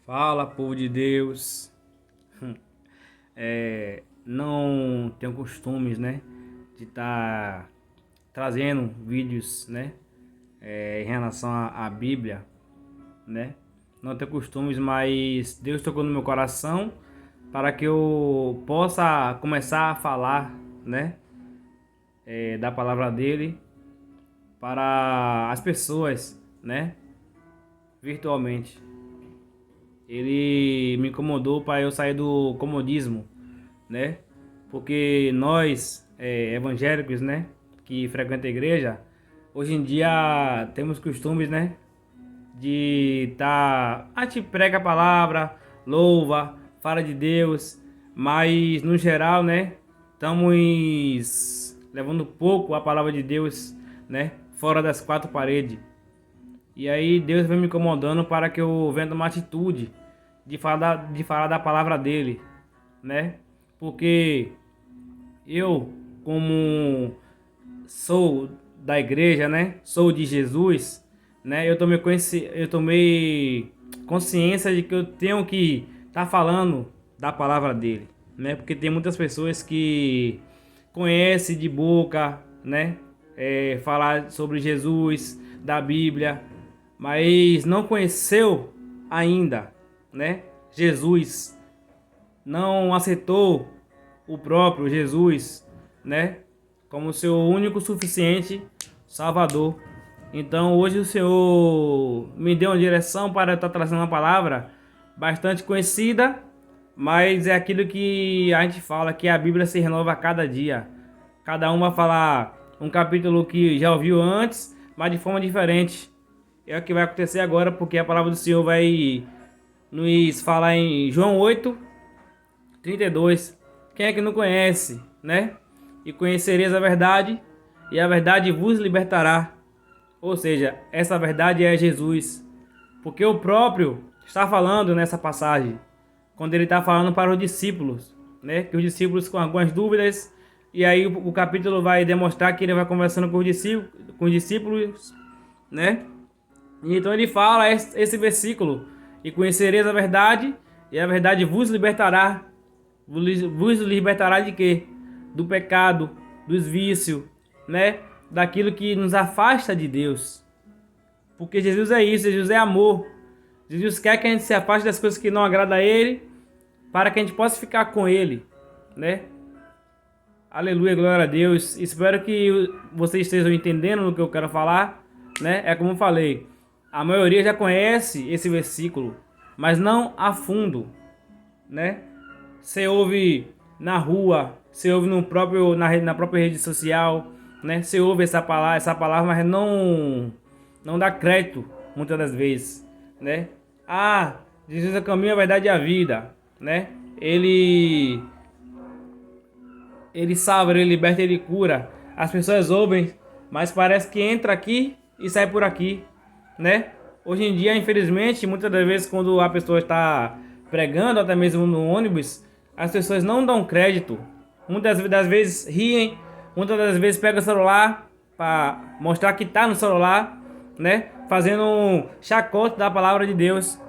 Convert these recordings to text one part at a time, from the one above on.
Fala, povo de Deus. Não tenho costumes, né, de estar trazendo vídeos, né, em relação à Bíblia, né. Não tenho costumes, mas Deus tocou no meu coração para que eu possa começar a falar, né, da palavra dele para as pessoas, né, virtualmente. Ele me incomodou para eu sair do comodismo, né? Porque nós, evangélicos, né, que frequenta a igreja, hoje em dia temos costumes, né, de a gente prega a palavra, louva, fala de Deus, mas no geral, né, estamos levando pouco a palavra de Deus, né, fora das quatro paredes. E aí Deus vem me incomodando para que eu venha uma atitude de falar da palavra dele, né? Porque eu, como sou da igreja, né? Sou de Jesus, né? Eu tomei consciência de que eu tenho que estar falando da palavra dele, né? Porque tem muitas pessoas que conhecem de boca, né? Falar sobre Jesus, da Bíblia, mas não conheceu ainda, né? Jesus, não aceitou o próprio Jesus, né, como seu único suficiente Salvador. Então hoje o Senhor me deu uma direção para eu estar trazendo uma palavra bastante conhecida, mas é aquilo que a gente fala, que a Bíblia se renova a cada dia. Cada um vai falar um capítulo que já ouviu antes, mas de forma diferente. É o que vai acontecer agora, porque a palavra do Senhor vai nos falar em João 8:32. Quem é que não conhece, né? E conhecereis a verdade, e a verdade vos libertará. Ou seja, essa verdade é Jesus. Porque o próprio está falando nessa passagem, quando ele está falando para os discípulos, né? Que os discípulos com algumas dúvidas, e aí o capítulo vai demonstrar que ele vai conversando com os discípulos, né? Então ele fala esse versículo: e conhecereis a verdade, e a verdade vos libertará. Vos libertará de quê? Do pecado, dos vícios, né? Daquilo que nos afasta de Deus. Porque Jesus é isso, Jesus é amor. Jesus quer que a gente se afaste das coisas que não agradam a Ele, para que a gente possa ficar com Ele, né? Aleluia, glória a Deus. Espero que vocês estejam entendendo no que eu quero falar, né? É como eu falei, a maioria já conhece esse versículo, mas não a fundo, né? Você ouve na rua, você ouve na própria rede social, né? Você ouve essa palavra, mas não dá crédito muitas das vezes, né? Ah, Jesus é o caminho, a verdade e a vida, né? Ele salva, ele liberta, ele cura. As pessoas ouvem, mas parece que entra aqui e sai por aqui, né? Hoje em dia, infelizmente, muitas das vezes quando a pessoa está pregando, até mesmo no ônibus, as pessoas não dão crédito. Muitas das vezes riem, muitas das vezes pegam o celular para mostrar que está no celular, né? Fazendo um chacota da palavra de Deus.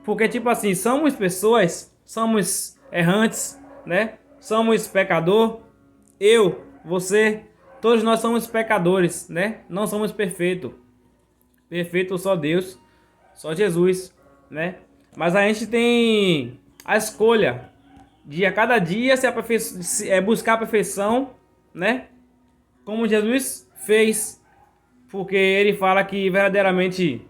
Porque, tipo assim, somos pessoas, somos errantes, né? Somos pecador. Eu, você, todos nós somos pecadores, né? Não somos perfeitos. Perfeito só Deus, só Jesus, né? Mas a gente tem a escolha de a cada dia buscar a perfeição, né? Como Jesus fez, porque ele fala que verdadeiramente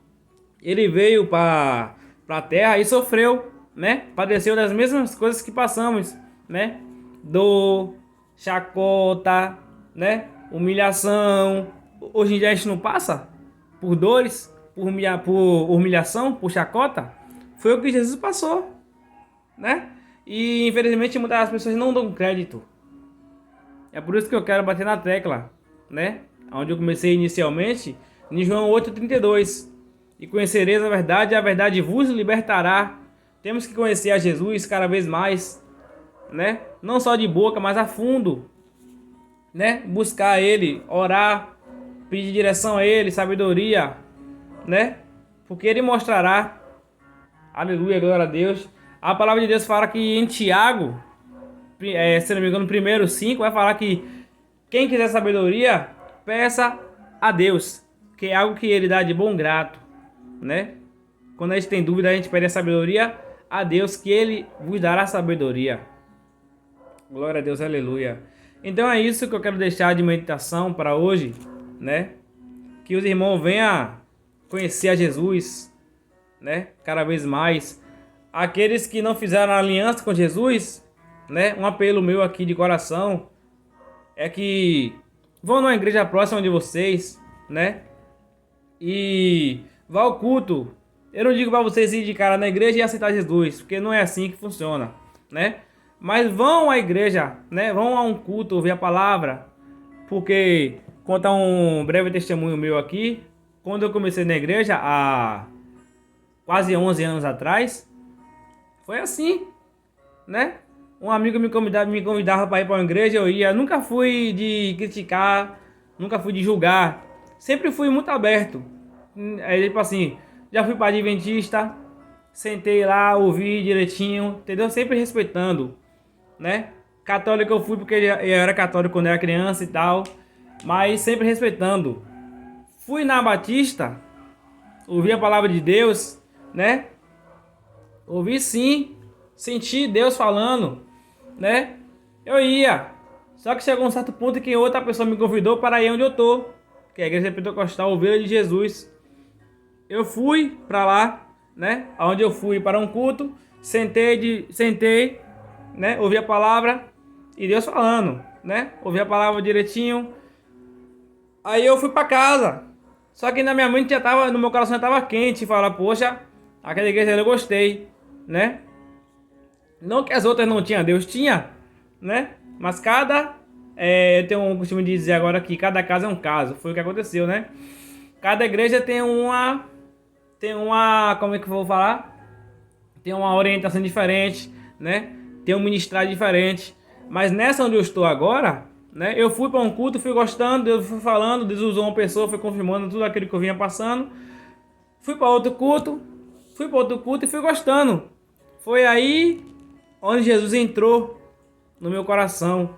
ele veio para a terra e sofreu, né? Padeceu das mesmas coisas que passamos, né? Dor, chacota, né? Humilhação. Hoje em dia a gente não passa por dores, por humilhação, por chacota. Foi o que Jesus passou, né? E infelizmente muitas das pessoas não dão crédito. É por isso que eu quero bater na tecla, né? Onde eu comecei inicialmente, em João 8:32. E conhecereis a verdade vos libertará. Temos que conhecer a Jesus cada vez mais, né? Não só de boca, mas a fundo, né? Buscar Ele, orar, pedir direção a Ele, sabedoria, né? Porque Ele mostrará Aleluia, glória a Deus. A palavra de Deus fala que em Tiago, se não me engano, primeiro 5, vai falar que quem quiser sabedoria, peça a Deus, que é algo que ele dá de bom grado, né? Quando a gente tem dúvida, a gente pede a sabedoria a Deus, que ele vos dará sabedoria. Glória a Deus, aleluia. Então é isso que eu quero deixar de meditação para hoje, né? Que os irmãos venham conhecer a Jesus, né? Cada vez mais. Aqueles que não fizeram aliança com Jesus, né? Um apelo meu aqui de coração é que vão numa igreja próxima de vocês, né? E vá ao culto. Eu não digo para vocês ir de cara na igreja e aceitar Jesus, porque não é assim que funciona, né? Mas vão à igreja, né? Vão a um culto, ouvir a palavra. Porque, contar um breve testemunho meu aqui, quando eu comecei na igreja há quase 11 anos atrás, foi assim, né? Um amigo me convidava para ir para uma igreja, eu ia. Nunca fui de criticar, nunca fui de julgar. Sempre fui muito aberto. Aí, tipo assim, já fui para Adventista, sentei lá, ouvi direitinho, entendeu? Sempre respeitando, né? Católico eu fui porque eu era católico quando era criança e tal, mas sempre respeitando. Fui na Batista, ouvi a palavra de Deus, né? Ouvi sim, senti Deus falando, né? Eu ia. Só que chegou um certo ponto que outra pessoa me convidou para ir onde eu tô, que é a Igreja Pentecostal Ovelha de Jesus. Eu fui para lá, né? Onde eu fui para um culto, sentei, né? Ouvi a palavra e Deus falando, né? Ouvi a palavra direitinho. Aí eu fui para casa. Só que na minha mente já tava, no meu coração já tava quente, falar, poxa, aquela igreja eu gostei, né? Não que as outras não tinham, Deus tinha, né? Mas eu tenho um costume de dizer agora que cada caso é um caso. Foi o que aconteceu, né? Cada igreja tem uma, como é que eu vou falar? Tem uma orientação diferente, né? Tem um ministério diferente. Mas nessa onde eu estou agora, né? Eu fui para um culto, fui gostando, Deus foi falando, Deus usou uma pessoa, foi confirmando tudo aquilo que eu vinha passando. Fui para outro culto e fui gostando. Foi aí onde Jesus entrou no meu coração.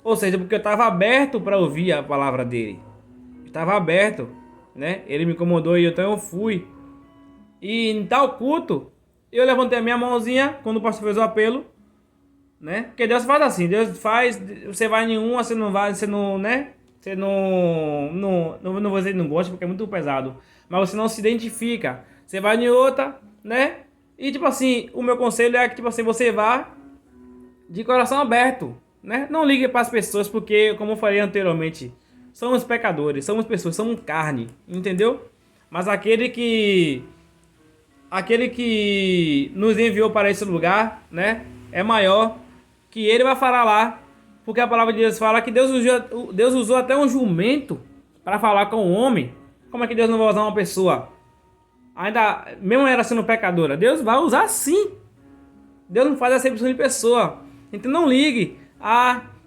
Ou seja, porque eu estava aberto para ouvir a palavra dele. Estava aberto, né? Ele me incomodou e então eu fui. E em tal culto, eu levantei a minha mãozinha quando o pastor fez o apelo, né? Porque Deus faz assim, Deus faz, você vai em uma, você não vai, você não, né? Você não vou dizer que não gosta porque é muito pesado, mas você não se identifica. Você vai em outra, né? E tipo assim, o meu conselho é que tipo assim, você vá de coração aberto, né? Não ligue para as pessoas porque, como eu falei anteriormente, somos pecadores, somos pessoas, somos carne, entendeu? Mas aquele que nos enviou para esse lugar, né? É maior que ele vai falar lá, porque a palavra de Deus fala que Deus usou até um jumento para falar com o homem. Como é que Deus não vai usar uma pessoa? Ainda, mesmo ela sendo pecadora, Deus vai usar sim. Deus não faz acepção de pessoa. Então não ligue.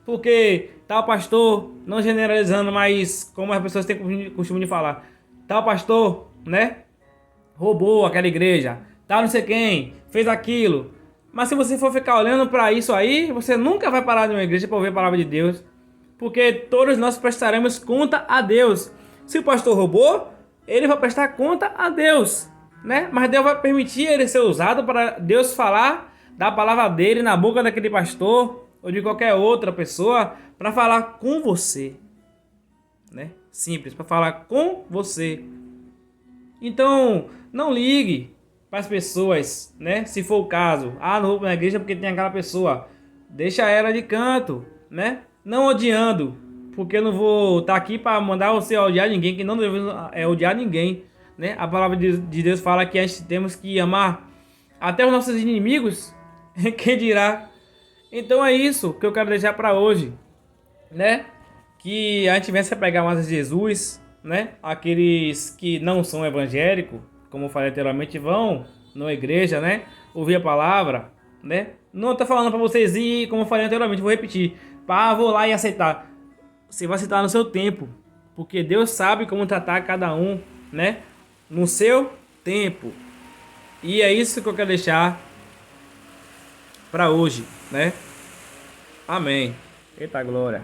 Porque tal pastor, não generalizando, mas como as pessoas têm costume de falar, tal pastor, né? Roubou aquela igreja, tal não sei quem, fez aquilo. Mas se você for ficar olhando para isso aí, você nunca vai parar de uma igreja para ouvir a palavra de Deus. Porque todos nós prestaremos conta a Deus. Se o pastor roubou, ele vai prestar conta a Deus, né? Mas Deus vai permitir ele ser usado para Deus falar da palavra dele na boca daquele pastor ou de qualquer outra pessoa para falar com você, né? Simples, para falar com você. Então, não ligue para as pessoas, né? Se for o caso, não vou na igreja porque tem aquela pessoa. Deixa ela de canto, né? Não odiando, porque eu não vou estar aqui para mandar você odiar ninguém, que não devemos odiar ninguém, né? A palavra de Deus fala que a gente temos que amar até os nossos inimigos, quem dirá? Então é isso que eu quero deixar para hoje, né? Que a gente venha a pegar mais a Jesus, né? Aqueles que não são evangélicos, como eu falei anteriormente, vão na igreja, né? Ouvir a palavra, né? Não tô falando para vocês ir, como eu falei anteriormente, vou repetir. Vou lá e aceitar. Você vai aceitar no seu tempo, porque Deus sabe como tratar cada um, né? No seu tempo. E é isso que eu quero deixar para hoje, né? Amém. Eita glória.